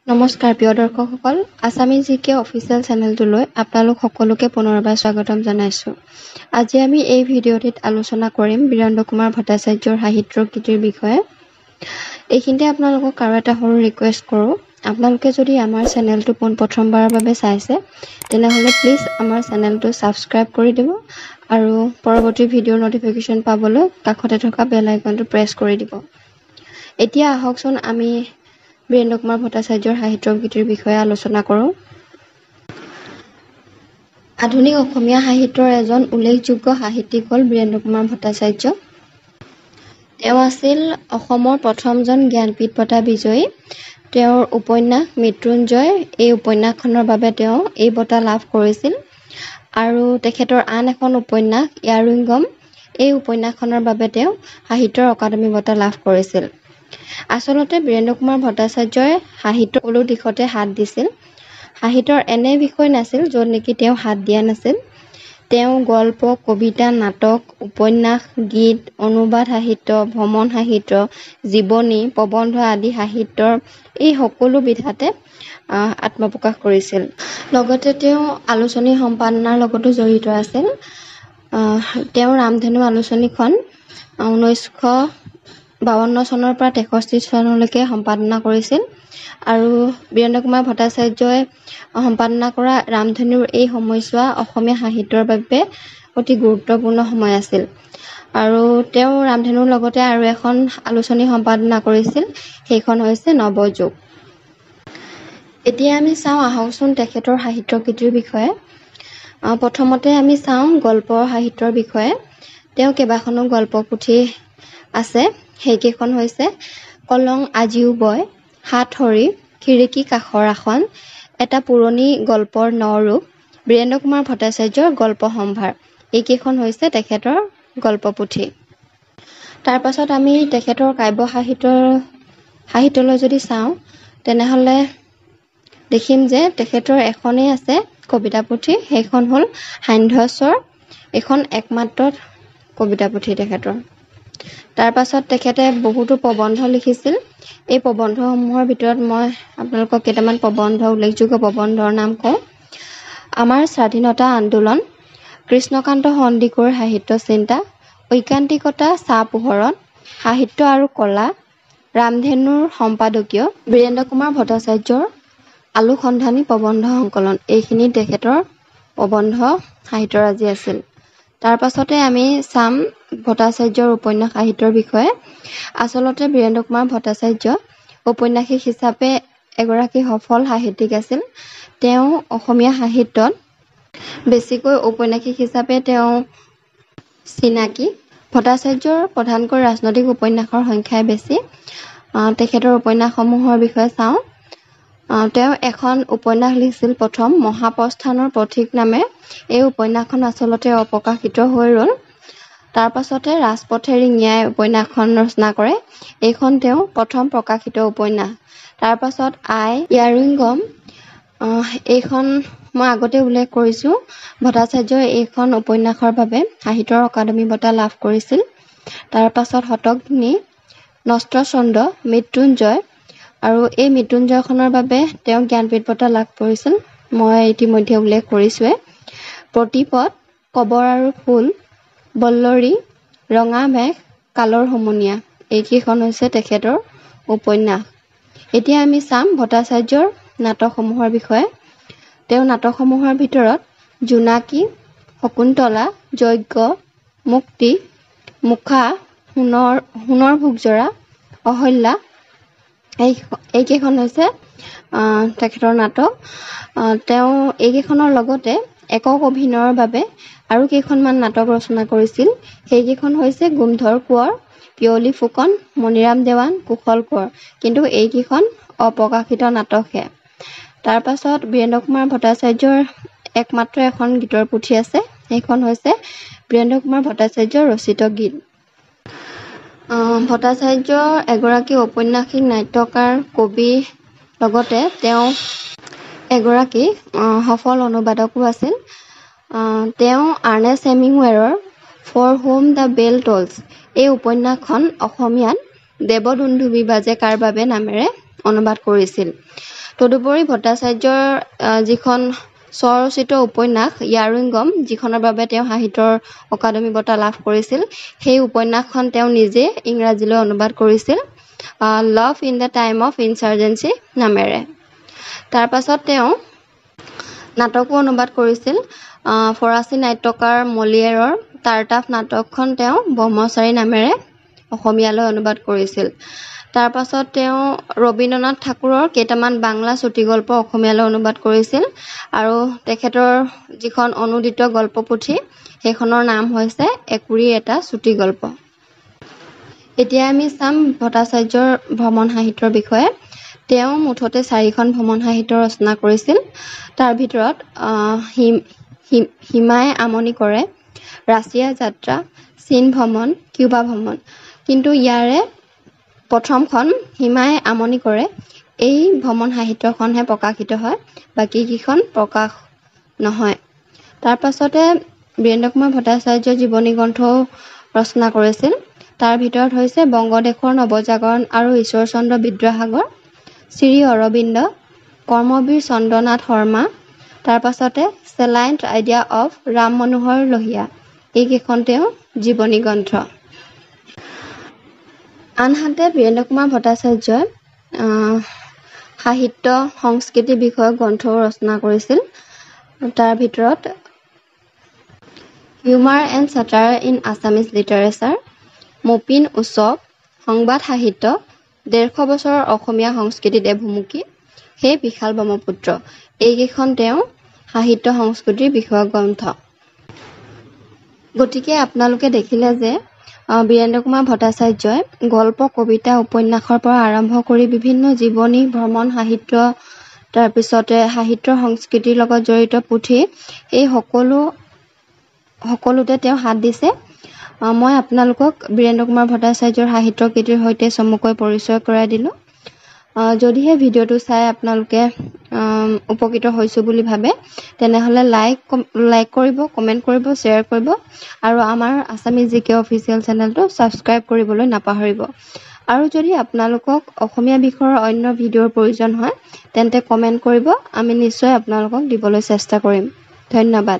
নমস্কাৰ প্ৰিয় দৰ্শকসকল, আছামিজ জিকে অফিচিয়েল চেনেলটোলৈ আপোনালোক সকলোকে পুনৰবাৰ স্বাগতম জনাইছোঁ। আজি আমি এই ভিডিঅ'টিত আলোচনা কৰিম বীৰেন্দ্ৰ কুমাৰ ভট্টাচাৰ্যৰ সাহিত্যৰ কৃতিৰ বিষয়ে। এইখিনিতে আপোনালোকক আৰু এটা সৰু ৰিকুৱেষ্ট কৰোঁ, আপোনালোকে যদি আমাৰ চেনেলটো পোনপ্ৰথমবাৰৰ বাবে চাইছে তেনেহ'লে প্লিজ আমাৰ চেনেলটো ছাবস্ক্ৰাইব কৰি দিব আৰু পৰৱৰ্তী ভিডিঅ'ৰ নটিফিকেশ্যন পাবলৈ কাষতে থকা বেল আইকনটো প্ৰেছ কৰি দিব। এতিয়া আহকচোন আমি বীৰেন্দ্ৰ কুমাৰ ভট্টাচাৰ্যৰ সাহিত্যৰ কৃতিৰ বিষয়ে আলোচনা কৰোঁ। আধুনিক অসমীয়া সাহিত্যৰ এজন উল্লেখযোগ্য সাহিত্যিক হ'ল বীৰেন্দ্ৰ কুমাৰ ভট্টাচাৰ্য। তেওঁ আছিল অসমৰ প্ৰথমজন জ্ঞানপীঠ বঁটা বিজয়ী। তেওঁৰ উপন্যাস মৃত্যুঞ্জয়, এই উপন্যাসখনৰ বাবে তেওঁ এই বঁটা লাভ কৰিছিল। আৰু তেখেতৰ আন এখন উপন্যাস ইয়াৰুইংগম, এই উপন্যাসখনৰ বাবে তেওঁ সাহিত্যৰ অকাডেমি বঁটা লাভ কৰিছিল। আচলতে বীৰেন্দ্ৰ কুমাৰ ভট্টাচাৰ্যই সাহিত্যৰ সকলো দিশতে হাত দিছিল। সাহিত্যৰ এনে বিষয় নাছিল য'ত নেকি তেওঁ হাত দিয়া নাছিল। তেওঁ গল্প, কবিতা, নাটক, উপন্যাস, গীত, অনুবাদ সাহিত্য, ভ্ৰমণ সাহিত্য, জীৱনী, প্ৰবন্ধ আদি সাহিত্যৰ এই সকলো বিধাতে আত্মপ্ৰকাশ কৰিছিল। লগতে তেওঁ আলোচনী সম্পাদনাৰ লগতো জড়িত আছিল। তেওঁ ৰামধেনু আলোচনীখন 1952 চনৰ পৰা 63 চনলৈকে সম্পাদনা কৰিছিল। আৰু বীৰেন্দ্ৰ কুমাৰ ভট্টাচাৰ্যই সম্পাদনা কৰা ৰামধেনুৰ এই সময়ছোৱা অসমীয়া সাহিত্যৰ বাবে অতি গুৰুত্বপূৰ্ণ সময় আছিল। আৰু তেওঁ ৰামধেনুৰ লগতে আৰু এখন আলোচনী সম্পাদনা কৰিছিল, সেইখন হৈছে নৱযুগ। এতিয়া আমি আহকচোন তেখেতৰ সাহিত্য কৃতিৰ বিষয়ে। প্ৰথমতে আমি চাওঁ গল্পৰ সাহিত্যৰ বিষয়ে। তেওঁ কেইবাখনো গল্প পুথি আছে, সেইকেইখন হৈছে কলং আজিও বয়, সাত সৰী, খিৰিকী কাষৰ আসন, এটা পুৰণি গল্পৰ নৰূপ, বীৰেন্দ্ৰ কুমাৰ ভট্টাচাৰ্যৰ গল্প সম্ভাৰ, এইকেইখন হৈছে তেখেতৰ গল্প পুথি। তাৰ পাছত আমি তেখেতৰ কাব্য সাহিত্যলৈ যদি চাওঁ তেনেহ'লে দেখিম যে তেখেতৰ এখনেই আছে কবিতা পুথি, সেইখন হ'ল সান্ধ্যস্বৰ, এইখন একমাত্ৰ কবিতা পুথি তেখেতৰ। তাৰ পাছত তেখেতে বহুতো প্ৰবন্ধ লিখিছিল। এই প্ৰবন্ধসমূহৰ ভিতৰত মই আপোনালোকক কেইটামান উল্লেখযোগ্য প্ৰবন্ধৰ নাম কওঁ। আমাৰ স্বাধীনতা আন্দোলন, কৃষ্ণকান্ত সন্দিকৈৰ সাহিত্য চিন্তা, ঐকান্তিকতা ছাঁ পোহৰত, সাহিত্য আৰু কলা, ৰামধেনুৰ সম্পাদকীয়, বীৰেন্দ্ৰ কুমাৰ ভট্টাচাৰ্যৰ আলোকসন্ধানী প্ৰবন্ধ সংকলন, এইখিনি তেখেতৰ প্ৰবন্ধ সাহিত্যৰাজি আছিল। তাৰ পাছতে আমি চাম ভট্টাচাৰ্যৰ উপন্যাস সাহিত্যৰ বিষয়ে। আচলতে বীৰেন্দ্ৰ কুমাৰ ভট্টাচাৰ্য ঔপন্যাসিক হিচাপে এগৰাকী সফল সাহিত্যিক আছিল। তেওঁ অসমীয়া সাহিত্যত বেছিকৈ ঔপন্যাসিক হিচাপে তেওঁ চিনাকি। ভট্টাচাৰ্যৰ প্ৰধানকৈ ৰাজনৈতিক উপন্যাসৰ সংখ্যাই বেছি। তেখেতৰ উপন্যাসসমূহৰ বিষয়ে চাওঁ। তেওঁ এখন উপন্যাস লিখিছিল প্ৰথম, মহাপ্ৰস্থানৰ পথিক নামে। এই উপন্যাসখন আচলতে অপ্ৰকাশিত হৈ ৰ'ল। তাৰ পাছতে ৰাজপথেৰী ন্যায় উপন্যাসখন ৰচনা কৰে, এইখন তেওঁ প্ৰথম প্ৰকাশিত উপন্যাস। তাৰ পাছত ইয়াৰুইংগম, এইখন মই আগতে উল্লেখ কৰিছোঁ। ভট্টাচাৰ্যই এইখন উপন্যাসৰ বাবে সাহিত্যৰ অকাডেমি বঁটা লাভ কৰিছিল। তাৰ পাছত শতকধ্বনি, নষ্টচন্দ্ৰ, মৃত্যুঞ্জয়, আৰু এই মৃত্যুঞ্জয়খনৰ বাবে তেওঁ জ্ঞানপীঠ বঁটা লাভ কৰিছিল, মই ইতিমধ্যে উল্লেখ কৰিছোঁৱে। প্ৰতিপদ, কবৰ আৰু ফুল, বল্লৰী, ৰঙা মেঘ, কালৰ হুমুনিয়া, এইকেইখন হৈছে তেখেতৰ উপন্যাস। এতিয়া আমি চাম ভট্টাচাৰ্যৰ নাটকসমূহৰ বিষয়ে। তেওঁ নাটকসমূহৰ ভিতৰত জোনাকী, শকুন্তলা, যজ্ঞ, মুক্তি, মুখা, সোণৰ ভোগজৰা, অহল্যা, এইকেইখন হৈছে তেখেতৰ নাটক। তেওঁ এইকেইখনৰ লগতে একক অভিনয়ৰ বাবে আৰু কেইখনমান নাটক ৰচনা কৰিছিল, সেইকেইখন হৈছে গোমধৰ কোঁৱৰ, পিয়লি ফুকন, মণিৰাম দেৱান, কুশল কোঁৱৰ, কিন্তু এইকেইখন অপ্ৰকাশিত নাটকহে। তাৰ পাছত বীৰেন্দ্ৰ কুমাৰ ভট্টাচাৰ্যৰ একমাত্ৰ এখন গীতৰ পুথি আছে, সেইখন হৈছে বীৰেন্দ্ৰ কুমাৰ ভট্টাচাৰ্যৰ ৰচিত গীত। ভট্টাচাৰ্য এগৰাকী ঔপন্যাসিক, নাট্যকাৰ, কবি, লগতে তেওঁ এগৰাকী সফল অনুবাদকো আছিল। তেওঁ আৰ্নেষ্ট হেমিংৱেৰৰ ফৰ হুম দ্য বেল টলছ, এই উপন্যাসখন অসমীয়াত দেৱদুন্দুভি বাজে কাৰ বাবে নামেৰে অনুবাদ কৰিছিল। তদুপৰি ভট্টাচাৰ্যৰ যিখন স্বৰচিত উপন্যাস য়াৰুইংগম, যিখনৰ বাবে তেওঁ সাহিত্যৰ অকাডেমি বঁটা লাভ কৰিছিল, সেই উপন্যাসখন তেওঁ নিজে ইংৰাজীলৈ অনুবাদ কৰিছিল, love in the time of ইনচাৰ্জেঞ্চি নামেৰে। তাৰ পাছত তেওঁ নাটকো অনুবাদ কৰিছিল। ফৰাচী নাট্যকাৰ মলিয়েৰৰ টাৰ্টাফ নাটকখন তেওঁ ব্ৰহ্মচাৰী নামেৰে অসমীয়ালৈ অনুবাদ কৰিছিল। তাৰ পাছত তেওঁ ৰবীন্দ্ৰনাথ ঠাকুৰৰ কেইটামান বাংলা চুটিগল্প অসমীয়ালৈ অনুবাদ কৰিছিল আৰু তেখেতৰ যিখন অনুদিত গল্পপুথি সেইখনৰ নাম হৈছে একুৰি এটা চুটিগল্প। এতিয়া আমি চাম ভট্টাচাৰ্যৰ ভ্ৰমণ সাহিত্যৰ বিষয়ে। তেওঁ মুঠতে 4খন ভ্ৰমণ সাহিত্য ৰচনা কৰিছিল। তাৰ ভিতৰত সীমাই আমনি কৰে, ৰাছিয়া যাত্ৰা, চীন ভ্ৰমণ, কিউবা ভ্ৰমণ। কিন্তু ইয়াৰে প্ৰথমখন সীমাই আমনি কৰে এই ভ্ৰমণ সাহিত্যখনহে প্ৰকাশিত হয়, বাকীকেইখন প্ৰকাশ নহয়। তাৰ পাছতে বীৰেন্দ্ৰ কুমাৰ ভট্টাচাৰ্যৰ জীৱনী গ্ৰন্থও ৰচনা কৰিছিল। তাৰ ভিতৰত হৈছে বংগদেশৰ নৱজাগৰণ আৰু ঈশ্বৰচন্দ্ৰ বিদ্যাসাগৰ, শ্ৰী অৰবিন্দ, কৰ্মবীৰ চন্দ্ৰনাথ শৰ্মা, তাৰ পাছতে চেলাইণ্ট আইডিয়া অফ ৰাম মনোহৰ লোহিয়া। এইকেইখন তেওঁৰ জীৱনী গ্ৰন্থ। আনহাতে বীৰেন্দ্ৰ কুমাৰ ভট্টাচাৰ্যই সাহিত্য সংস্কৃতি বিষয়ক গ্ৰন্থও ৰচনা কৰিছিল। তাৰ ভিতৰত humour and shutter in Assamese literature, Mopin উৎসৱ, সংবাদ সাহিত্য, 150 বছৰৰ অসমীয়া সংস্কৃতিত ভুমুকি, সেই বিশাল ব্ৰহ্মপুত্ৰ। এইকেইখন তেওঁ সাহিত্য সংস্কৃতিৰ বিষয়ক গ্ৰন্থ। গতিকে আপোনালোকে দেখিলে যে বীৰেন্দ্ৰ কুমাৰ ভট্টাচাৰ্যই গল্প, কবিতা, উপন্যাসৰ পৰা আৰম্ভ কৰি বিভিন্ন জীৱনী, ভ্ৰমণ সাহিত্য, তাৰপিছতে সাহিত্য সংস্কৃতিৰ লগত জড়িত পুথি, এই সকলোতে তেওঁ হাত দিছে। মই আপোনালোকক বীৰেন্দ্ৰ কুমাৰ ভট্টাচাৰ্যৰ সাহিত্য কৃতিৰ সৈতে চমুকৈ পৰিচয় কৰাই দিলোঁ। যদিহে ভিডিঅ'টো চাই আপোনালোকে উপকৃত হৈছোঁ বুলি ভাবে, তেনেহ'লে লাইক কৰিব, কমেণ্ট কৰিব, শ্বেয়াৰ কৰিব আৰু আমাৰ আছামিজ জিকে অফিচিয়েল চেনেলটো ছাবস্ক্ৰাইব কৰিবলৈ নাপাহৰিব। আৰু যদি আপোনালোকক অসমীয়া বিষয়ৰ অন্য ভিডিঅ'ৰ প্ৰয়োজন হয় তেন্তে কমেণ্ট কৰিব, আমি নিশ্চয় আপোনালোকক দিবলৈ চেষ্টা কৰিম। ধন্যবাদ।